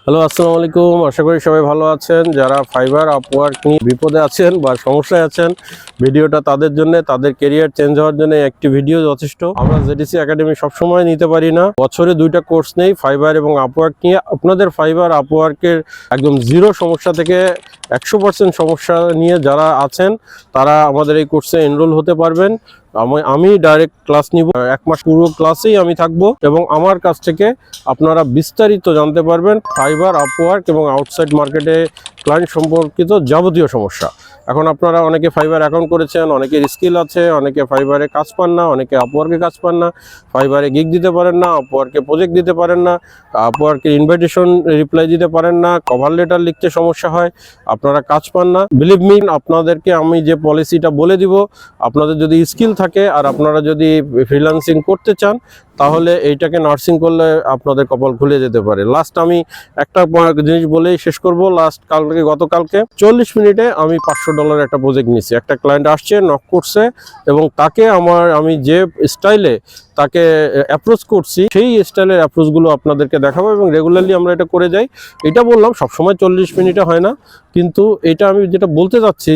Hello, আসসালামু আলাইকুম। আশা করি সবাই ভালো আছেন। যারা ফাইবার আপওয়ার্ক নিয়ে বিপদে আছেন বা সমস্যায় আছেন, ভিডিওটা তাদের জন্য, তাদের কেরিয়ার চেঞ্জ হওয়ার জন্য একটি ভিডিও যথেষ্ট। আমরা জেডিসি একাডেমি সবসময় নিতে পারি না, বছরে 2টা কোর্স নেই ফাইবার এবং আপওয়ার্ক নিয়ে। আপনাদের ফাইবার আপওয়ার্কের একদম জিরো সমস্যা থেকে 100% সমস্যা নিয়ে যারা আছেন তারা আমাদের এই কোর্সে এনরোল হতে পারবেন। আমি ডাইরেক্ট ক্লাস নিব, 1 মাস পুরো ক্লাসেই আমি থাকবো এবং আমার কাছ থেকে আপনারা বিস্তারিত জানতে পারবেন ফাইবার আপওয়ার্ক এবং আউটসাইড মার্কেটে ক্লায়েন্ট সম্পর্কিত যাবতীয় সমস্যা। এখন আপনারা অনেকে ফাইবার অ্যাকাউন্ট করেছেন, অনেকের স্কিল আছে, অনেকে ফাইবারে কাজ পান না, অনেকে আপওয়ার্কে কাজ পান না, ফাইবারে গিগ দিতে পারেন না, আপওয়ার্কে প্রজেক্ট দিতে পারেন না, আপওয়ার্কে ইনভাইটেশন রিপ্লাই দিতে পারেন না, কভার লেটার লিখতে সমস্যা হয়, আপনারা কাজ পান না। বিলিভ মি, আপনাদেরকে আমি যে পলিসিটা বলে দিব, আপনাদের যদি স্কিল থাকে আর আপনারা যদি ফ্রিল্যান্সিং করতে চান তাহলে এইটাকে নার্সিং করলে আপনাদের কপাল খুলে যেতে পারে। লাস্ট আমি একটা জিনিস বলেই শেষ করব। গতকালকে 40 মিনিটে আমি $500 একটা প্রজেক্ট নিয়েছি। একটা ক্লায়েন্ট আসছে, নক করছে এবং তাকে আমি যে স্টাইলে তাকে অ্যাপ্রোচ করছি সেই স্টাইলের অ্যাপ্রোচগুলো আপনাদেরকে দেখাবো এবং রেগুলারলি আমরা এটা করে যাই। এটা বললাম সবসময় 40 মিনিটে হয় না, কিন্তু এটা আমি যেটা বলতে চাচ্ছি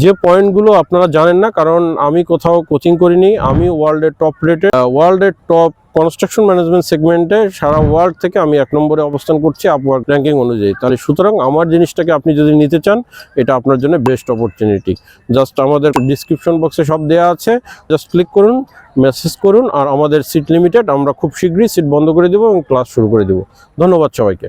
যে পয়েন্টগুলো আপনারা জানেন না, কারণ আমি কোথাও কোচিং করিনি। আমি ওয়ার্ল্ডের টপ কনস্ট্রাকশন ম্যানেজমেন্ট সেগমেন্টে সারা ওয়ার্ল্ড থেকে আমি 1 নম্বরে অবস্থান করছি আপওয়ার্ক র্যাঙ্কিং অনুযায়ী। তাহলে সুতরাং আমার জিনিসটাকে আপনি যদি নিতে চান, এটা আপনার জন্য বেস্ট অপরচুনিটি। জাস্ট আমাদের ডিসক্রিপশন বক্সে সব দেওয়া আছে, জাস্ট ক্লিক করুন, মেসেজ করুন। আর আমাদের সিট লিমিটেড, আমরা খুব শীঘ্রই সিট বন্ধ করে দেবো এবং ক্লাস শুরু করে দেবো। ধন্যবাদ সবাইকে।